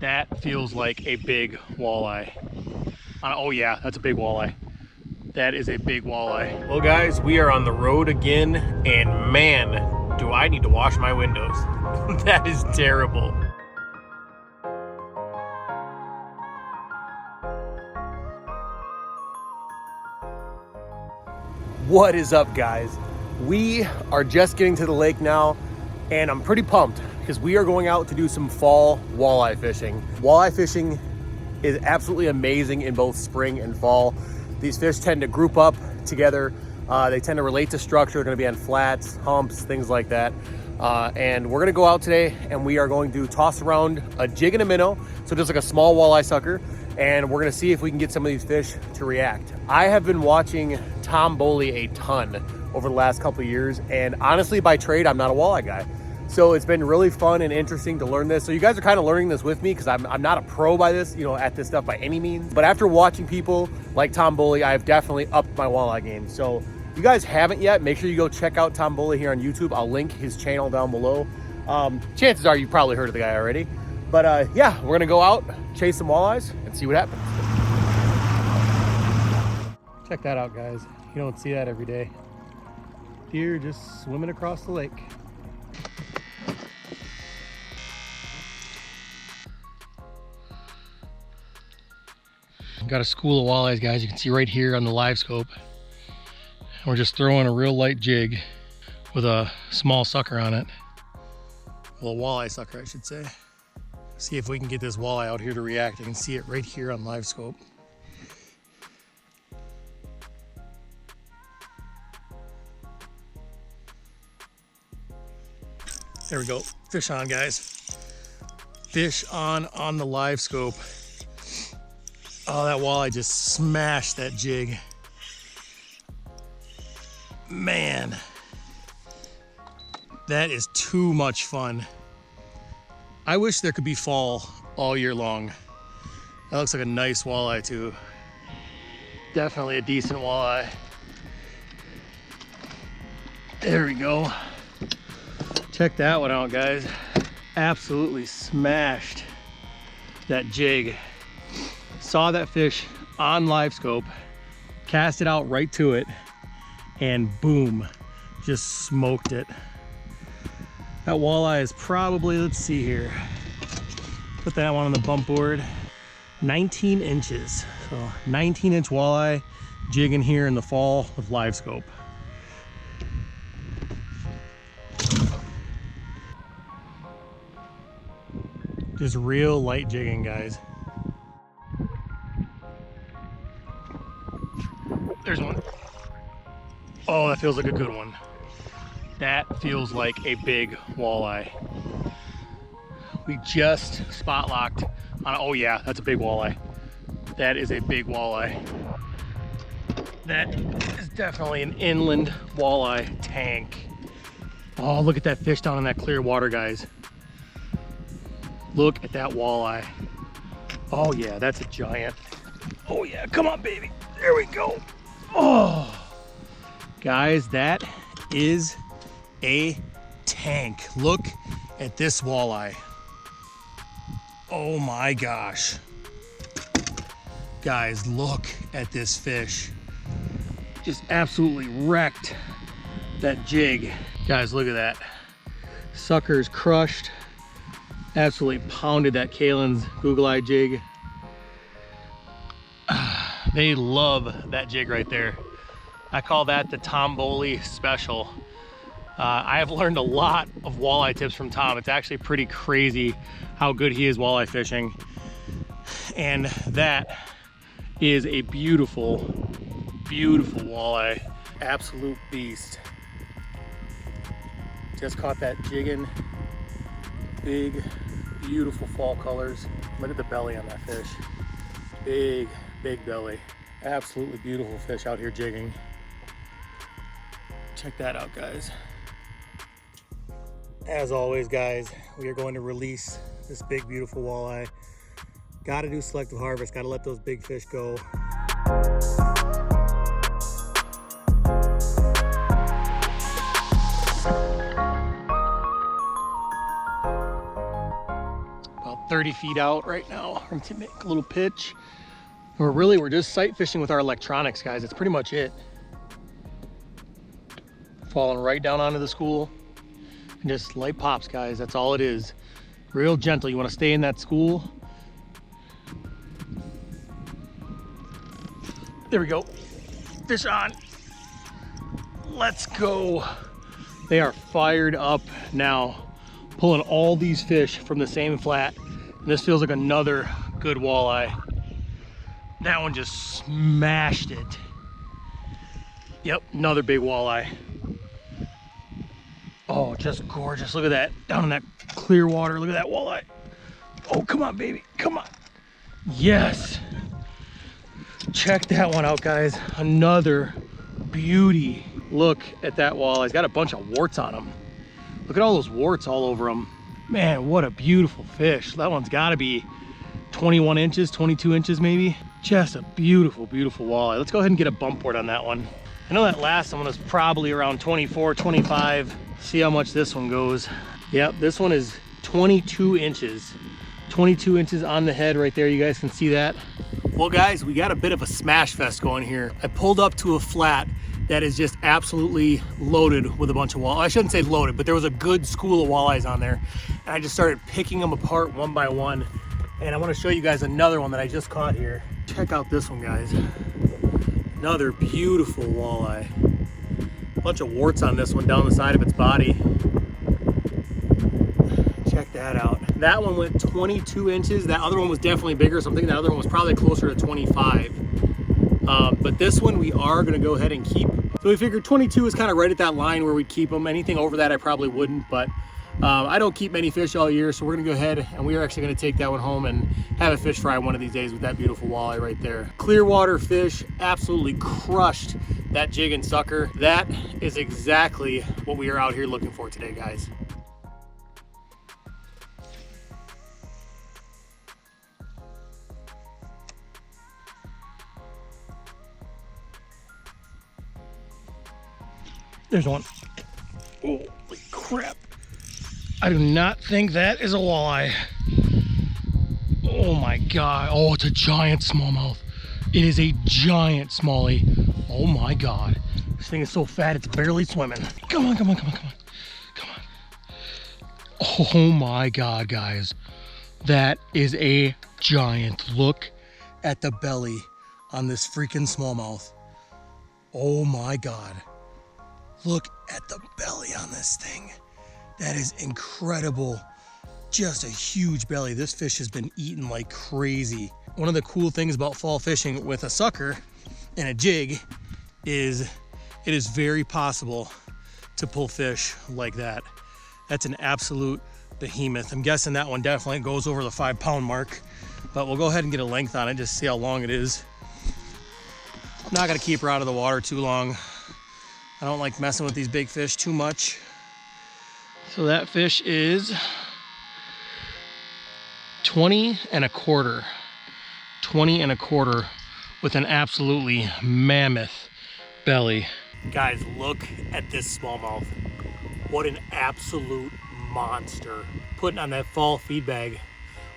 That feels like a big walleye. Oh yeah, that's a big walleye. That is a big walleye. Well guys, we are on the road again, and man, do I need to wash my windows. That is terrible. What is up guys? We are just getting to the lake now, and I'm pretty pumped because we are going out to do some fall walleye fishing. Walleye fishing is absolutely amazing in both spring and fall. These fish tend to group up together. They tend to relate to structure. They're gonna be on flats, humps, things like that. And we're gonna go out today and we are going to toss around a jig and a minnow, so just like a small walleye sucker, and we're gonna see if we can get some of these fish to react. I have been watching Tom Boley a ton over the last couple of years, and honestly, by trade, I'm not a walleye guy. So it's been really fun and interesting to learn this. So you guys are kind of learning this with me because I'm not a pro by this, at this stuff by any means. But after watching people like Tom Boley, I've definitely upped my walleye game. So if you guys haven't yet, make sure you go check out Tom Boley here on YouTube. I'll link his channel down below. Chances are you've probably heard of the guy already. But yeah, we're gonna go out, chase some walleyes, and see what happens. Check that out, guys. You don't see that every day. Deer just swimming across the lake. Got a school of walleyes, guys. You can see right here on the Livescope. We're just throwing a real light jig with a small sucker on it. A little walleye sucker, I should say. See if we can get this walleye out here to react. You can see it right here on Livescope. There we go. Fish on, guys. Fish on the Livescope. Oh, that walleye just smashed that jig. Man, that is too much fun. I wish there could be fall all year long. That looks like a nice walleye too. Definitely a decent walleye. There we go. Check that one out, guys. Absolutely smashed that jig. Saw that fish on Livescope, cast it out right to it, and boom, just smoked it. That walleye is probably, let's see here, put that one on the bump board, 19 inches. So 19-inch walleye jigging here in the fall with Livescope. Just real light jigging, guys. There's one. Oh, that feels like a good one. That feels like a big walleye. We just spot locked on, oh yeah, that's a big walleye. That is a big walleye. That is definitely an inland walleye tank. Oh, look at that fish down in that clear water, guys. Look at that walleye. Oh yeah, that's a giant. Oh yeah, come on, baby. There we go. Oh, guys, that is a tank. Look at this walleye. Oh my gosh. Guys, look at this fish. Just absolutely wrecked that jig. Guys, look at that. Sucker's crushed. Absolutely pounded that Kalen's Google Eye jig. They love that jig right there. I call that the Tom Boley special. I have learned a lot of walleye tips from Tom. It's actually pretty crazy how good he is walleye fishing. And that is a beautiful, beautiful walleye. Absolute beast. Just caught that jigging. Big, beautiful fall colors. Look at the belly on that fish. Big, big belly. Absolutely beautiful fish out here jigging. Check that out, guys. As always, guys, we are going to release this big, beautiful walleye. Got to do selective harvest. Got to let those big fish go. About 30 feet out right now. We're gonna make a little pitch. We're just sight fishing with our electronics, guys. That's pretty much it. Falling right down onto the school. And just light pops, guys. That's all it is. Real gentle. You want to stay in that school. There we go. Fish on. Let's go. They are fired up now, pulling all these fish from the same flat. And this feels like another good walleye. That one just smashed it. Yep, another big walleye. Oh, just gorgeous. Look at that. Down in that clear water. Look at that walleye. Oh, come on, baby. Come on. Yes. Check that one out, guys. Another beauty. Look at that walleye. He's got a bunch of warts on him. Look at all those warts all over him. Man, what a beautiful fish. That one's got to be 21 inches, 22 inches maybe. Just a beautiful, beautiful walleye. Let's go ahead and get a bump board on that one. I know that last one was probably around 24, 25. See how much this one goes. Yep, this one is 22 inches. 22 inches on the head right there. You guys can see that. Well, guys, we got a bit of a smash fest going here. I pulled up to a flat that is just absolutely loaded with a bunch of walleyes. I shouldn't say loaded, but there was a good school of walleyes on there. And I just started picking them apart one by one. And I want to show you guys another one that I just caught here. Check out this one, guys. Another beautiful walleye. A bunch of warts on this one down the side of its body. Check that out. That one went 22 inches. That other one was definitely bigger, so I'm thinking that other one was probably closer to 25. But this one we are gonna go ahead and keep. So we figured 22 is kind of right at that line where we'd keep them. Anything over that I probably wouldn't, but I don't keep many fish all year, so we're gonna go ahead and we are actually gonna take that one home and have a fish fry one of these days with that beautiful walleye right there. Clearwater fish, absolutely crushed that jigging sucker. That is exactly what we are out here looking for today, guys. There's one. Holy crap. I do not think that is a walleye. Oh my God. Oh, it's a giant smallmouth. It is a giant smallie. Oh my God. This thing is so fat, it's barely swimming. Come on, come on, come on, come on. Come on. Oh my God, guys. That is a giant. Look at the belly on this freaking smallmouth. Oh my God. Look at the belly on this thing. That is incredible. Just a huge belly. This fish has been eaten like crazy. One of the cool things about fall fishing with a sucker and a jig is it is very possible to pull fish like that. That's an absolute behemoth. I'm guessing that one definitely goes over the 5-pound mark, but we'll go ahead and get a length on it, just see how long it is. I'm not gonna keep her out of the water too long. I don't like messing with these big fish too much. So that fish is 20 and a quarter. 20 and a quarter with an absolutely mammoth belly. Guys, look at this smallmouth. What an absolute monster. Putting on that fall feed bag.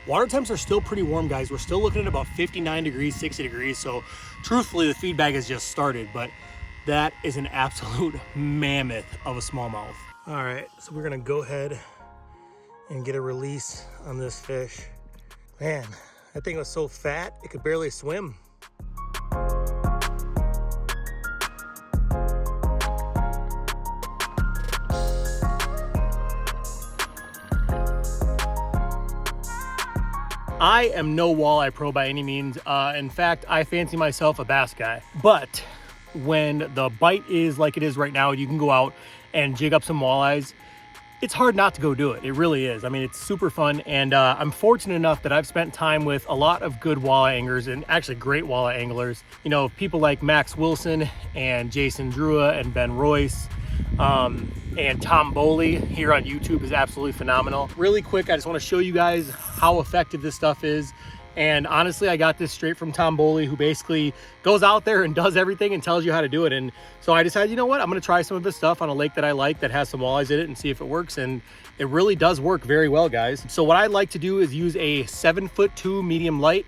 Water temps are still pretty warm, guys. We're still looking at about 59 degrees, 60 degrees. So truthfully, the feed bag has just started, but that is an absolute mammoth of a smallmouth. All right, so we're gonna go ahead and get a release on this fish. Man, that thing was so fat, it could barely swim. I am no walleye pro by any means. In fact, I fancy myself a bass guy. But when the bite is like it is right now, you can go out and jig up some walleyes. It's hard not to go do it. It really is. I mean, it's super fun. And I'm fortunate enough that I've spent time with a lot of good walleye anglers and actually great walleye anglers. You know, people like Max Wilson and Jason Drua and Ben Royce. And Tom Boley here on YouTube is absolutely phenomenal. Really quick, I just want to show you guys how effective this stuff is And honestly, I got this straight from Tom Boley, who basically goes out there and does everything and tells you how to do it. And so I decided, you know what, I'm going to try some of his stuff on a lake that I like that has some walleyes in it and see if it works. And it really does work very well, guys. So what I like to do is use a 7'2" medium light.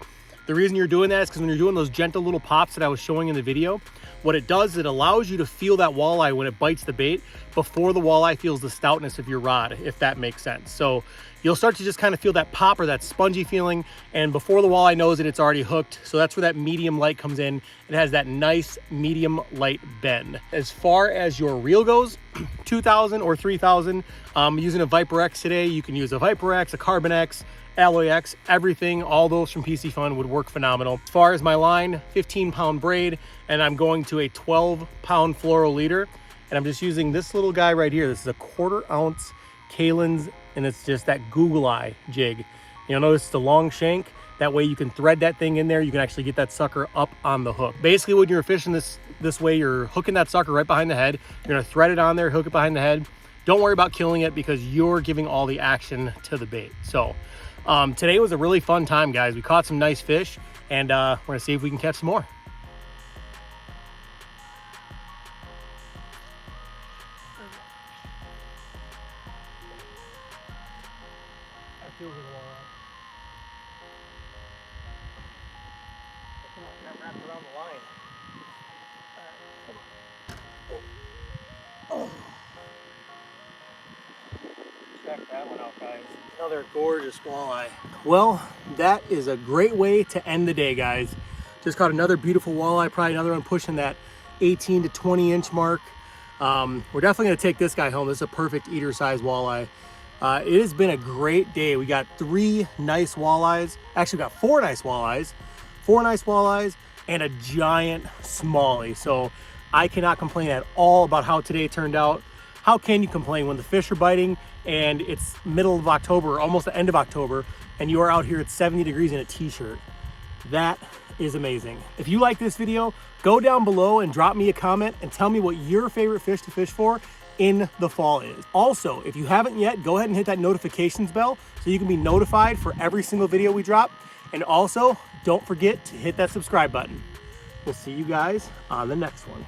The reason you're doing that is because when you're doing those gentle little pops that I was showing in the video, what it does is it allows you to feel that walleye when it bites the bait before the walleye feels the stoutness of your rod, if that makes sense. So you'll start to just kind of feel that pop or that spongy feeling, and before the walleye knows it, it's already hooked. So that's where that medium light comes in. It has that nice medium light bend. As far as your reel goes, 2,000 or 3,000. I'm using a Viper X today. You can use a Viper X, a Carbon X, Alloy X, everything, all those from Piscifun would work phenomenal. As far as my line, 15-pound braid, and I'm going to a 12-pound fluoro leader, and I'm just using this little guy right here. This is a 1/4 ounce Kalen's, and it's just that Google Eye jig. You'll notice it's a long shank. That way you can thread that thing in there. You can actually get that sucker up on the hook. Basically, when you're fishing this way, you're hooking that sucker right behind the head. You're gonna thread it on there, hook it behind the head. Don't worry about killing it because you're giving all the action to the bait. So today was a really fun time, guys. We caught some nice fish, and we're gonna see if we can catch some more. That feels like a walleye. Come on, got wrapped around the line. All right, come on. Oh. Check that one out, guys. Another gorgeous walleye. Well, that is a great way to end the day, guys. Just caught another beautiful walleye, probably another one pushing that 18 to 20 inch mark. We're definitely gonna take this guy home. This is a perfect eater size walleye. It has been a great day. We got 3 nice walleyes. Actually, we got 4 nice walleyes. 4 nice walleyes and a giant smallie. So I cannot complain at all about how today turned out. How can you complain when the fish are biting and it's middle of October, almost the end of October, and you are out here at 70 degrees in a t-shirt? That is amazing. If you like this video, go down below and drop me a comment and tell me what your favorite fish to fish for in the fall is. Also, if you haven't yet, go ahead and hit that notifications bell so you can be notified for every single video we drop. And also, don't forget to hit that subscribe button. We'll see you guys on the next one.